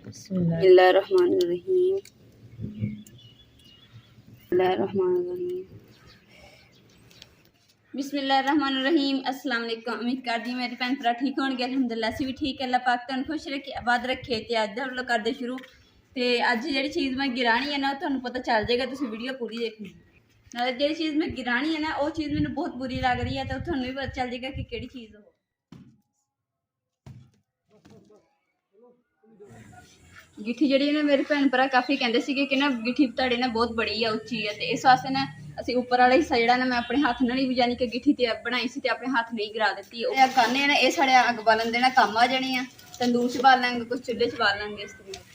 बिस्मिल्लाहिर्रहमानिर्रहीम। बिस्मिल्लाहिर्रहमानिर्रहीम। अस्सलाम वालेकुम। उम्मीद करदी मेरे भैन भरा ठीक होणगे। अल्हम्दुलिल्लाह असीं भी ठीक। अल्लाह पाक तुहानूं खुश रखे, आबाद रखे। ते अज्ज दा व्लॉग करदे शुरू। ते अज्ज जिहड़ी चीज़ मैं गिरानी है ना तुहानूं पता चल जाएगा, तुसीं वीडियो पूरी देखनी। नाले जिहड़ी चीज़ मैं गिरानी है ना वो चीज़ मैनूं बहुत बुरी लग रही है, तो तुहानूं भी पता चल जाएगा कि केड़ी चीज़ हो। गिट्ठी जी ने मेरे भैन भरा काफ़ी कहते थे कि ना गिट्ठी तुहाडी ना बहुत बड़ी है, उच्ची है। तो इस वास्ते ना असीं उपर वाला हिस्सा जिहड़ा ना मैं अपने हत्थ नाल ही यानी कि गिट्ठी ते बनाई सी ते अपने हत्थ नहीं गिरा दित्ती। अग करने ना ये साढ़े अग बालन देना कम्म आ जानी है। तंदूर च बाल लेंगे, कुछ चुल्हे च बाल लेंगे। इस तरीके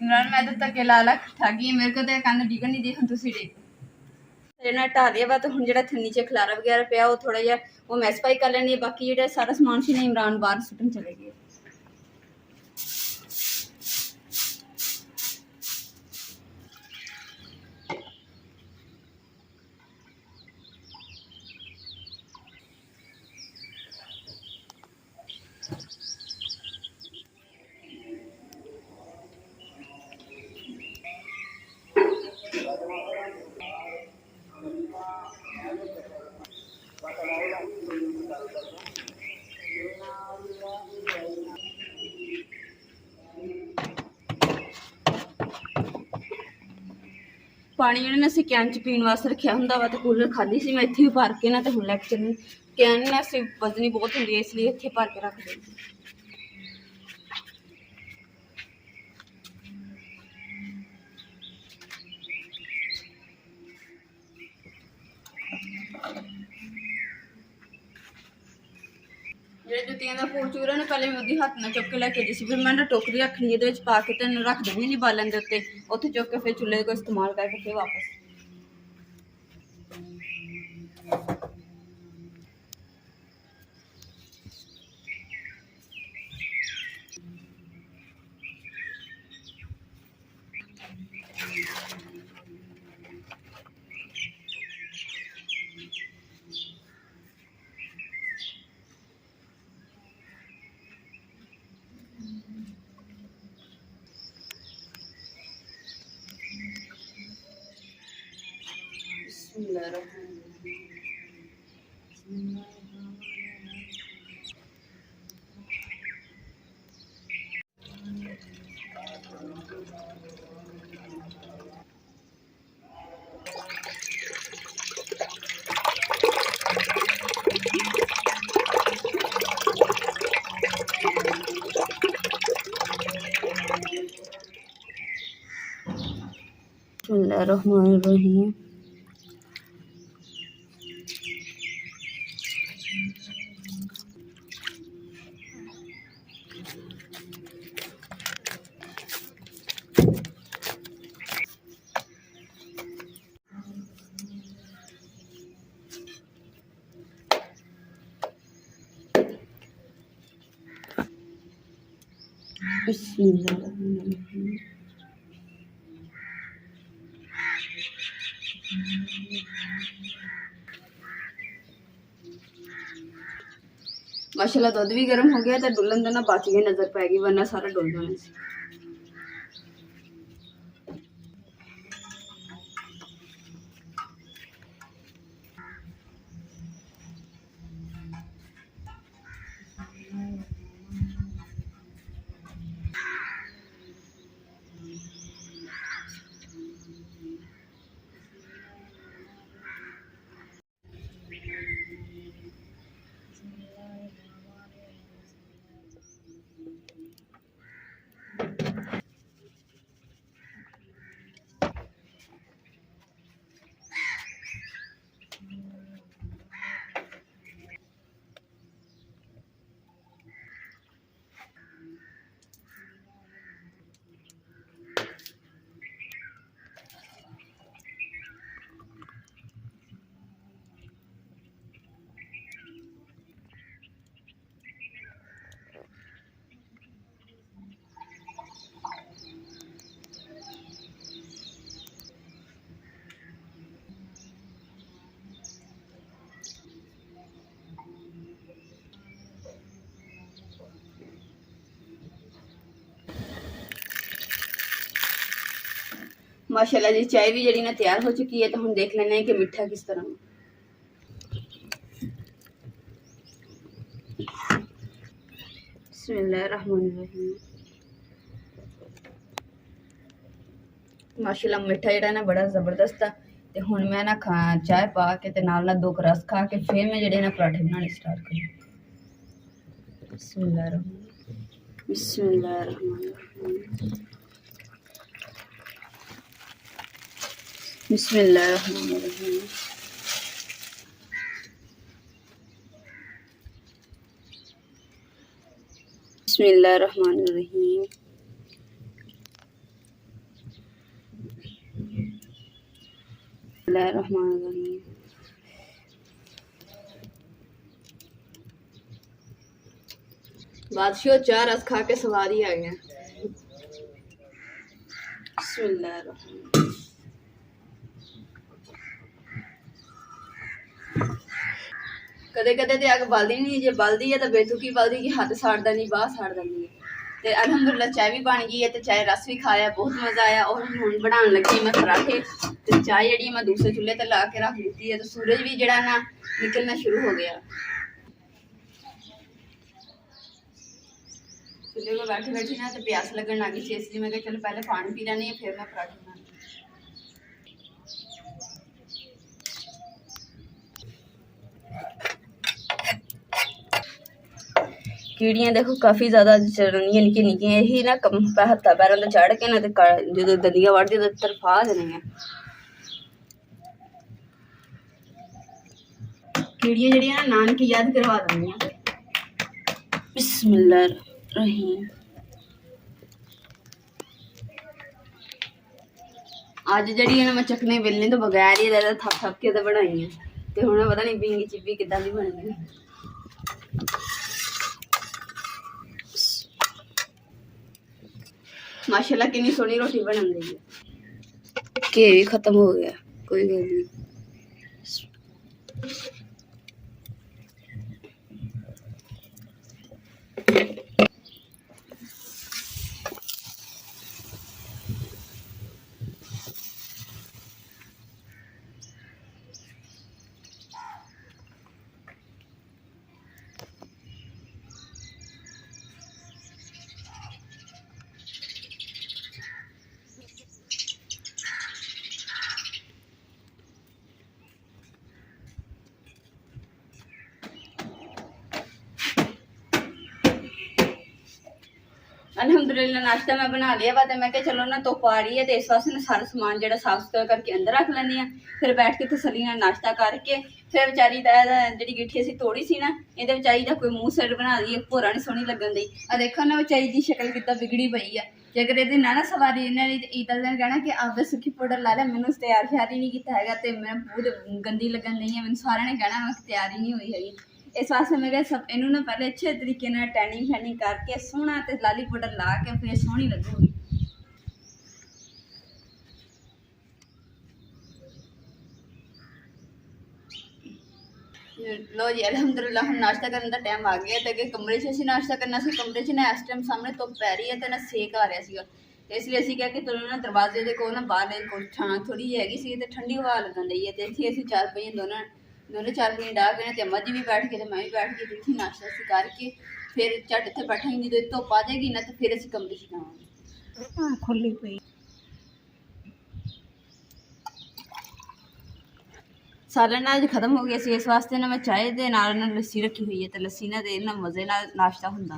इमरान मैं तो धक्के ला ला थक गई, मेरे को तो कंध डिगन नहीं दी। हम तुसीं डिग ना ढा लिया वा, तो हम जो नीचे खलारा वगैरह पिया वो थोड़ा जहा वो मैं सफाई कर लेनी है। बाकी जो सारा समान सी ना इमरान बाहर सुटन चले गए। पानी जो ना असं कैन च पीने वास्ते रखा होंगे वा, तो कूलर खाली सी मैं इत्थे भी भर के ना तो हुण लैके चलनी। कैन ना असं वजनी बहुत होंगी है, इसलिए इत्थे भर के रख देंगे। जो जुत्तियां का फूल चूरा ना पहले मैं वो हथ ना चुक के लैके दी सी, फिर मैं ना टोकरी रखनी ये पा के तो रख देनी नहीं बालन के उत्ते, उत्थे चुक के फिर चूल्हे को इस्तेमाल करके फिर वापस। बिस्मिल्लाहिर्रहमानिर्रहीम। बिस्मिल्लाहिर्रहमानिर्रहीम। माशाल्लाह दुध भी गर्म हो गया, तो डुलन तो ना बच गया, नजर पै गई, वरना सारा डुल जाना सी। माशाल्लाह जी चाय भी जड़ी ना तैयार हो चुकी है। तो हम देख लेने कि मीठा किस तरह। बिस्मिल्लाहिर्रहमानिर्रहीम। माशाल्लाह मीठा जड़ा ना बड़ा जबरदस्त है। ते हुण मैं ना चाय पा के ते नाल ना 2 रस खा के फिर मैं जड़े ना पराठे बनाने स्टार्ट करूँ। बिस्मिल्लाहिर्रहमानिर्रहीम। बिस्मिल्लाहिर्रहमानिर्रहीम। बिस्मिल्लाहिर्रहमानिर्रहीम। बिस्मिल्लाहिर्रहमानिर्रहीम। बिस्मिल्लाहिर्रहमानिर्रहीम। बादशाह 4 रस खा के सवार ही आ गया। बिस्मिल्लाहिर्रहमानिर्रहीम। कदे कदे तो अग बलदी नहीं, जे बलदी है तो बेतुकी बलदी कि हाथ साड़दा नहीं, बाह साड़दा नहीं। तो अल्हम्दुलिल्लाह चाय भी बन गई है। तो चाय रस भी खाया, बहुत मज़ा आया। और हुण बनाने लगी मैं पराठे। तो चाय जी मैं दूसरे चूल्हे पर ला के रख दी है। तो सूरज भी जड़ा ना निकलना शुरू हो गया। चूल्हे पर बैठी बैठी ना तो प्यास लगन लगी सी, इसलिए मैं चलो पहले पानी पी लैनी है, फिर मैं पराठे बनानी। कीड़ियाँ देखो काफ़ी ज़्यादा चढ़नियाँ निक्की निक्की, यही ना हत्था पैरों से चढ़ के ना जो दंदियाँ वढ़दी तो तरफा देनियां। कीड़ियाँ जड़ियाँ ना नानकी याद करवा देनियां। बिस्मिल्लाहिर्रहमानिर्रहीम। अज जड़ी है ना मैं चखने बेलने तो बगैर ही थप थप के तो बनाई है। तो हुण पता नहीं बींगी चिब्बी किदां दी बननी है। माशाल्लाह कितनी सोहनी रोटी बन गई है। घी भी खत्म हो गया, कोई गल नहीं। अल्हम्दुलिल्लाह नाश्ता मैं बना लिया वा। तो मैं चलो ना धुप्प आ रही है, तो इस वास्ते ना सारा समान जो साफ सुथरा करके अंदर रख लैनी है। फिर बैठ के तसल्ली नाल नाश्ता करके फिर बेचारी जी गिट्ठी असीं तोड़ी सी ना, ये बेचारी का कोई मूँह सिर बना दी, भोरा नहीं सोहनी लगन दी। देखो ना बेचारी की शक्ल कितना बिगड़ी पई है। जे अगर ये ना सवारी इन्होंने ईद दिन कहना कि आपदा सुखी पाउडर ला लिया, मैंने तैयार श्यार ही नहीं किया है, मैं बहुत गंदी लगन दी है, मैंने सारे ने कहना मैं तैयार ही नहीं हुई हैगी। इस वास्ते मैं सब इनू ना पहले अच्छे तरीके टैनिंग शैनिंग करके सोहना ते लाली पाउडर ला के फिर सोहनी लगूगी। लो जी अल्हम्दुलिल्लाह हम नाश्ता करने का टाइम आ गया। तो अगर कमरे से असीं नाश्ता करना सी, कमरे च ना इस टाइम सामने धुप्प पै रही है तो ना सेक आ रहा सीगा। तो इसलिए असीं क्या कि चलो ना दरवाजे के कोल ना बाहर छां थोड़ी जी हैगी सी ते ठंडी हवा लगन रही है। तो इत्थे असीं 4 पहिए दोनों 4 पहिए डाह के ते अम्मा जी भी बैठ के ते मैं भी बैठ के इत्थे नाश्ता असीं करके फिर झट इत्थे बैठांगे। जो धुप्प आ जाएगी ना तो फिर असीं कमरे च जावांगे। खुली पई सालन ना अज खत्म हो गया सी, इस वास्ते ना मैं चाय दे नाल ना लस्सी रखी हुई है। तो लस्सी ना दे ना मज़े नाल नाश्ता हुंदा,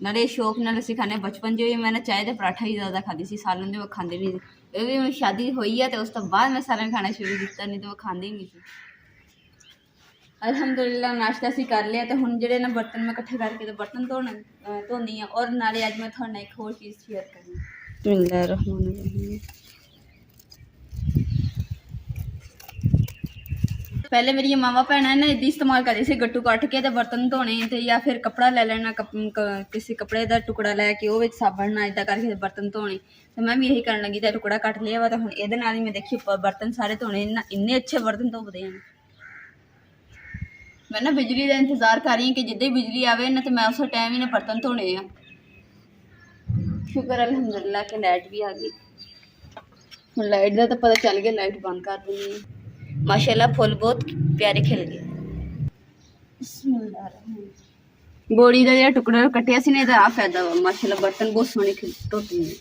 नाले शौक नाल असीं खाने। बचपन जो भी मैं ना चाय दे पराठा ही ज़्यादा खाती सी, सालन दे मैं खांदी नहीं सी। ये भी मैं शादी हुई है तो उस तो बाद मैं सालन खाना शुरू किया, नहीं तो मैं खांदी नहीं सी। अल्हम्दुलिल्लाह नाश्ता असीं कर लिया। तो हुण जिहड़े ना बर्तन मैं इकट्ठे करके तो बर्तन धोनी है। और नाले अज मैं थोड़े नाल एक होर चीज़ शेयर करनी। बिस्मिल्लाहिर्रहमानिर्रहीम। पहले मेरी मावा भैन ने इदा इस्तेमाल करती सी, गट्टू कट के तो बर्तन धोने तो या फिर कपड़ा ले लेना, किसी कपड़े का टुकड़ा लैके वो साबन ना इदा करके बर्तन धोने। तो मैं भी यही करन लगी, तो टुकड़ा कट लिया वा। तो हुण इहदे नाल ही मैं देखी बर्तन सारे धोने, इन्ने अच्छे बर्तन धोते हैं। मैं ना बिजली का इंतजार कर रही हूँ कि जिद्दां ही बिजली आवे ना तो मैं उस टाइम ही ना बर्तन धोने। शुक्र अल्हम्दुलिल्लाह कि लाइट भी आ गई। ਹੁਣ ਲਾਈਟ ਦਾ ਤਾਂ ਪਤਾ ਚੱਲ ਗਿਆ, ਲਾਈਟ ਬੰਦ ਕਰ ਦਿੰਦੀ ਹਾਂ। ਮਾਸ਼ਾਅੱਲਾ ਫੁੱਲ ਬਹੁਤ ਪਿਆਰੇ ਖਿਲ ਗਏ। ਬੋੜੀ ਦਾ ਜਿਹੜਾ ਟੁਕੜਾ ਕੱਟਿਆ ਸੀ ਨਾ, ਇਹਦਾ ਆ ਫਾਇਦਾ ਵਾ। ਮਾਸ਼ਾਅੱਲਾ ਬਰਤਨ ਬਹੁਤ ਸੋਹਣੇ ਧੋਤੇ ਨੇ।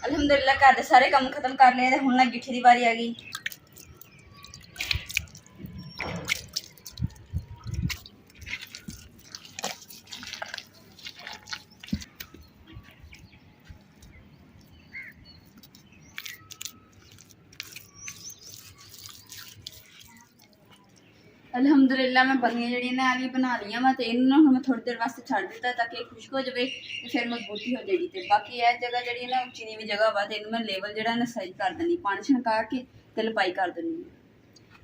अल्हम्दुलिल्लाह घर के सारे काम खत्म कर लिए। हुण ना गिट्ठी की बारी आ गई। अल्हम्दुलिल्लाह मैं बनिया जी ने आ बना लिया वा, तो इन्होंने मैं थोड़ी देर वास्ते छड़ दिता ताकि खुश्क हो जाए, तो फिर मजबूती हो जाएगी। तो बाकी यह जगह जी ना उच्ची नीवी जगह वा, तो इन्हू मैं लेवल जो ना सही कर देनी, पानी छणका के तो लपाई कर देनी।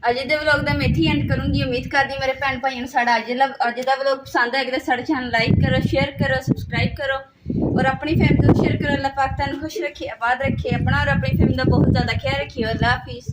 अज के व्लॉग का मैं इत्थे एंड करूँगी। उम्मीद करती मेरे भैन भाइयों को साड़ा अज का व्लॉग पसंद आएगा तो साढ़े चैनल लाइक करो, शेयर करो, सबसक्राइब करो और अपनी फैमिली को शेयर करो। अल्लाह पाक तुहानू खुश रखे, आबाद रखे, अपना और अपनी फैमिली का बहुत ज़्यादा ख्याल रखियो। अल्लाह हाफिज़।